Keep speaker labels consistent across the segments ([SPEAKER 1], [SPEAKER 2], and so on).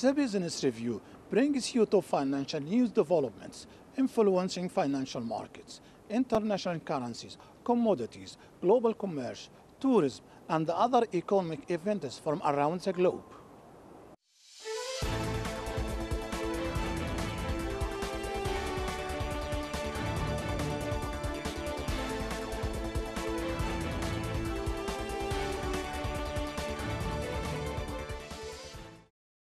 [SPEAKER 1] The Business Review brings you top financial news developments influencing financial markets, international currencies, commodities, global commerce, tourism, and other economic events from around the globe.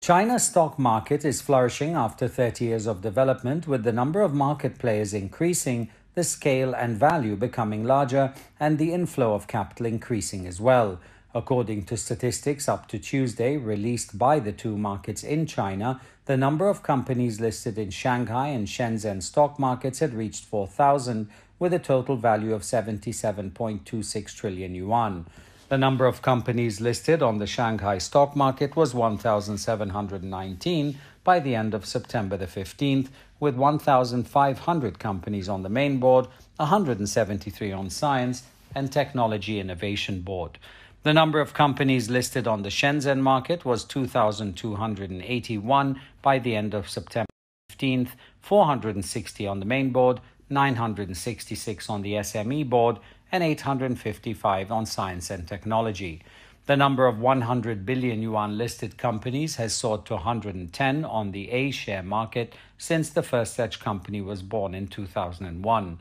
[SPEAKER 2] China's stock market is flourishing after 30 years of development, with the number of market players increasing, the scale and value becoming larger, and the inflow of capital increasing as well. According to statistics up to Tuesday released by the two markets in China, the number of companies listed in Shanghai and Shenzhen stock markets had reached 4,000, with a total value of 77.26 trillion yuan. The number of companies listed on the Shanghai stock market was 1,719 by the end of September the 15th, with 1,500 companies on the main board, 173 on Science and Technology Innovation Board. The number of companies listed on the Shenzhen market was 2,281 by the end of September 15th, 460 on the main board, 966 on the SME board, and 855 on Science and Technology. The number of 100 billion yuan listed companies has soared to 110 on the A-share market since the first such company was born in 2001.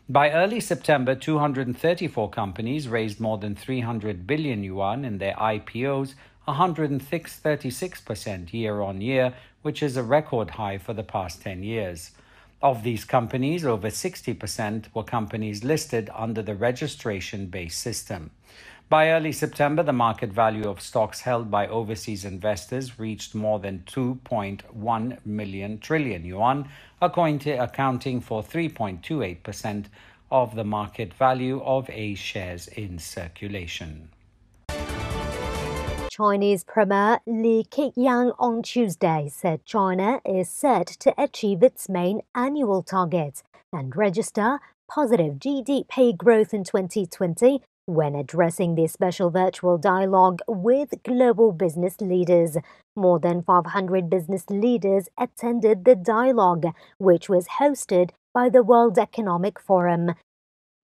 [SPEAKER 2] By early September, 234 companies raised more than 300 billion yuan in their IPOs, 136% year-on-year, which is a record high for the past 10 years. Of these companies, over 60% were companies listed under the registration-based system. By early September, the market value of stocks held by overseas investors reached more than 2.1 trillion yuan, accounting for 3.28% of the market value of A shares in circulation.
[SPEAKER 3] Chinese Premier Li Keqiang on Tuesday said China is set to achieve its main annual targets and register positive GDP growth in 2020 when addressing the special virtual dialogue with global business leaders. More than 500 business leaders attended the dialogue, which was hosted by the World Economic Forum.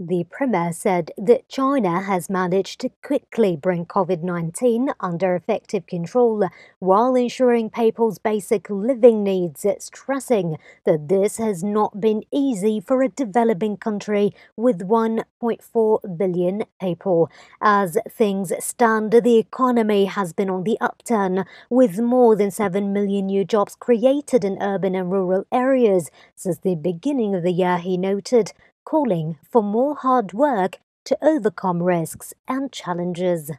[SPEAKER 3] The Premier said that China has managed to quickly bring COVID-19 under effective control while ensuring people's basic living needs, stressing that this has not been easy for a developing country with 1.4 billion people. As things stand, the economy has been on the upturn, with more than 7 million new jobs created in urban and rural areas since the beginning of the year, he noted, calling for more hard work to overcome risks and challenges.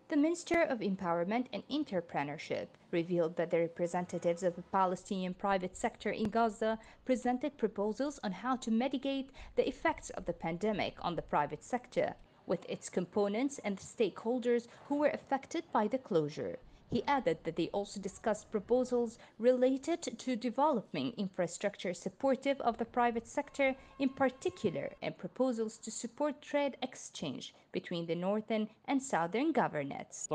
[SPEAKER 4] The Minister of Empowerment and Entrepreneurship revealed that the representatives of the Palestinian private sector in Gaza presented proposals on how to mitigate the effects of the pandemic on the private sector, with its components and the stakeholders who were affected by the closure. He added that they also discussed proposals related to developing infrastructure supportive of the private sector in particular, and proposals to support trade exchange between the northern and southern governorates.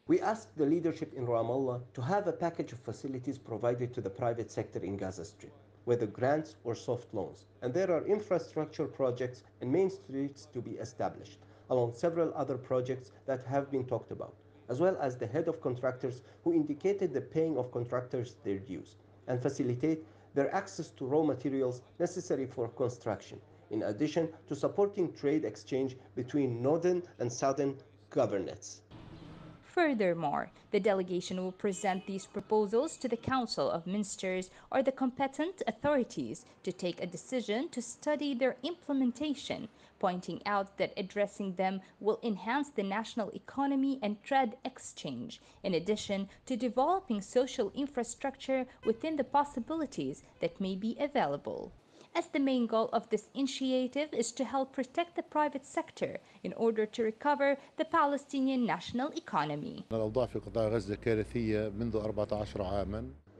[SPEAKER 5] We asked the leadership in Ramallah to have a package of facilities provided to the private sector in Gaza Strip, whether grants or soft loans, and there are infrastructure projects and main streets to be established, along several other projects that have been talked about, as well as the head of contractors who indicated the paying of contractors their dues and facilitate their access to raw materials necessary for construction, in addition to supporting trade exchange between northern and southern governorates.
[SPEAKER 4] Furthermore, the delegation will present these proposals to the Council of Ministers or the competent authorities to take a decision to study their implementation, pointing out that addressing them will enhance the national economy and trade exchange, in addition to developing social infrastructure within the possibilities that may be available. As the main goal of this initiative is to help protect the private sector in order to recover the Palestinian national economy.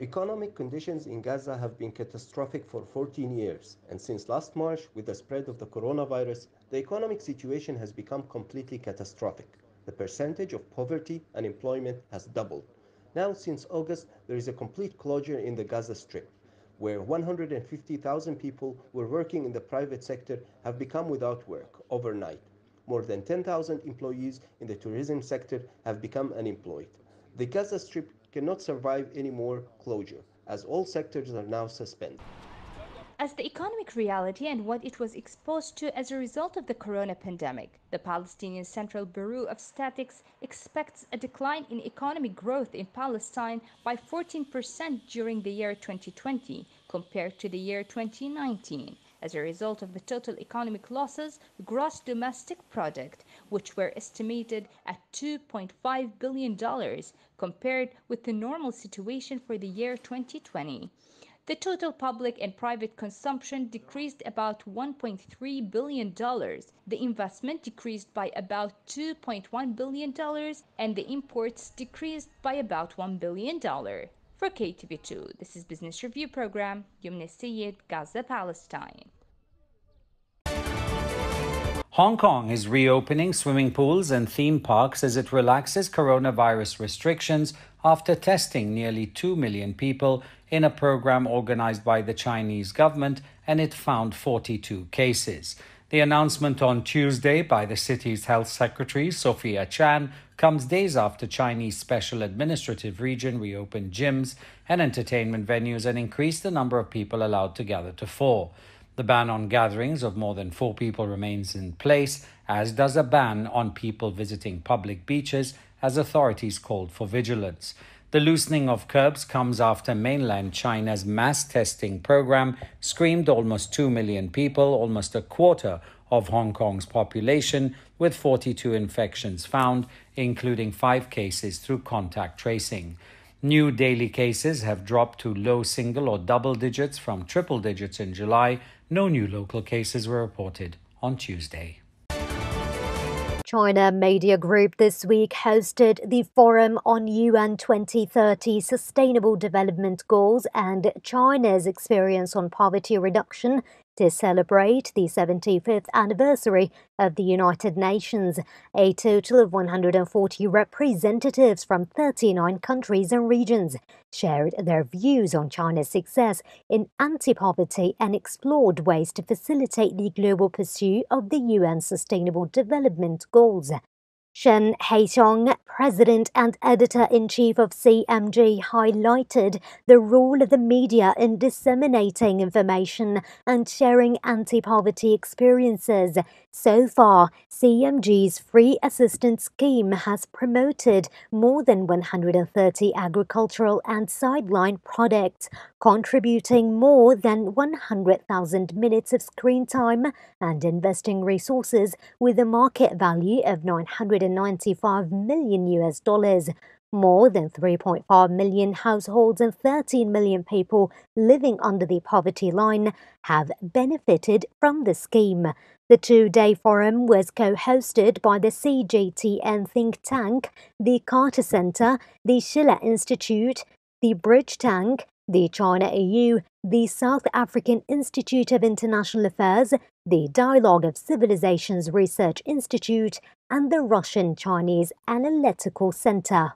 [SPEAKER 5] Economic conditions in Gaza have been catastrophic for 14 years, and since last March, with the spread of the coronavirus, the economic situation has become completely catastrophic. The percentage of poverty and unemployment has doubled. Now, since August, there is a complete closure in the Gaza Strip, where 150,000 people who were working in the private sector have become without work overnight. More than 10,000 employees in the tourism sector have become unemployed. The Gaza Strip cannot survive any more closure, as all sectors are now suspended.
[SPEAKER 4] As the economic reality and what it was exposed to as a result of the corona pandemic, the Palestinian Central Bureau of Statistics expects a decline in economic growth in Palestine by 14% during the year 2020 compared to the year 2019. As a result of the total economic losses, gross domestic product, which were estimated at $2.5 billion compared with the normal situation for the year 2020. The total public and private consumption decreased about $1.3 billion. The investment decreased by about $2.1 billion, and the imports decreased by about $1 billion. For KTV2, this is Business Review Program, Yumna Syed, Gaza, Palestine.
[SPEAKER 2] Hong Kong is reopening swimming pools and theme parks as it relaxes coronavirus restrictions after testing nearly 2 million people in a program organized by the Chinese government, and it found 42 cases. The announcement on Tuesday by the city's health secretary, Sophia Chan, comes days after Chinese Special Administrative Region reopened gyms and entertainment venues and increased the number of people allowed to gather to 4. The ban on gatherings of more than 4 people remains in place, as does a ban on people visiting public beaches, as authorities called for vigilance. The loosening of curbs comes after mainland China's mass testing program screened almost 2 million people, almost a quarter of Hong Kong's population, with 42 infections found, including 5 cases through contact tracing. New daily cases have dropped to low single or double digits from triple digits in July. No new local cases were reported on Tuesday.
[SPEAKER 3] China Media Group this week hosted the Forum on UN 2030 Sustainable Development Goals and China's experience on poverty reduction to celebrate the 75th anniversary of the United Nations. A total of 140 representatives from 39 countries and regions shared their views on China's success in anti-poverty and explored ways to facilitate the global pursuit of the UN Sustainable Development Goals. Shen Haixiong, president and editor-in-chief of CMG, highlighted the role of the media in disseminating information and sharing anti-poverty experiences. So far, CMG's free assistance scheme has promoted more than 130 agricultural and sideline products, contributing more than 100,000 minutes of screen time and investing resources with a market value of $995 million US. More than 3.5 million households and 13 million people living under the poverty line have benefited from the scheme. The two-day forum was co-hosted by the CGTN think tank, the Carter Center, the Schiller Institute, the Bridge Tank, the China EU, the South African Institute of International Affairs, the Dialogue of Civilizations Research Institute, and the Russian-Chinese Analytical Center.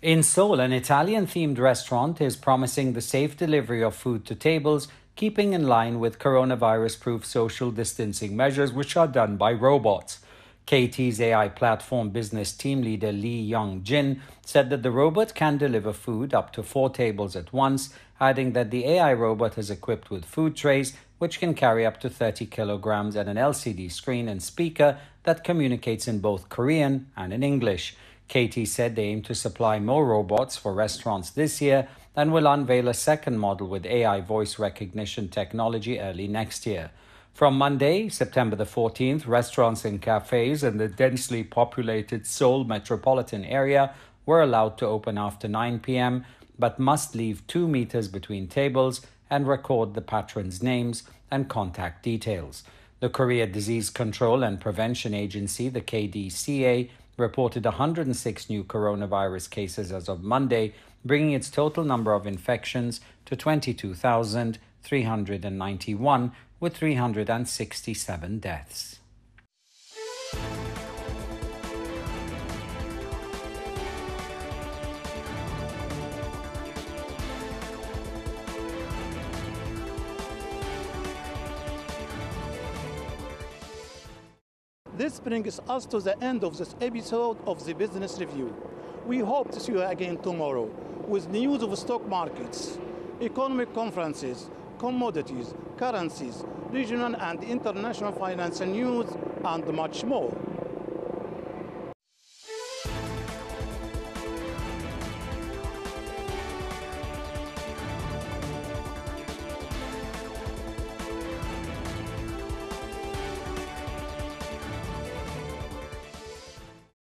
[SPEAKER 2] In Seoul, an Italian-themed restaurant is promising the safe delivery of food to tables, keeping in line with coronavirus-proof social distancing measures, which are done by robots. KT's AI platform business team leader Lee Young-jin said that the robot can deliver food up to 4 tables at once, adding that the AI robot is equipped with food trays, which can carry up to 30 kilograms, and an LCD screen and speaker that communicates in both Korean and in English. KT said they aim to supply more robots for restaurants this year and will unveil a second model with AI voice recognition technology early next year. From Monday, September the 14th, restaurants and cafes in the densely populated Seoul metropolitan area were allowed to open after 9 p.m., but must leave 2 meters between tables and record the patrons' names and contact details. The Korea Disease Control and Prevention Agency, the KDCA, reported 106 new coronavirus cases as of Monday, bringing its total number of infections to 22,391, with 367 deaths.
[SPEAKER 1] This brings us to the end of this episode of the Business Review. We hope to see you again tomorrow with news of stock markets, economic conferences, commodities, currencies, regional and international financial news, and much more.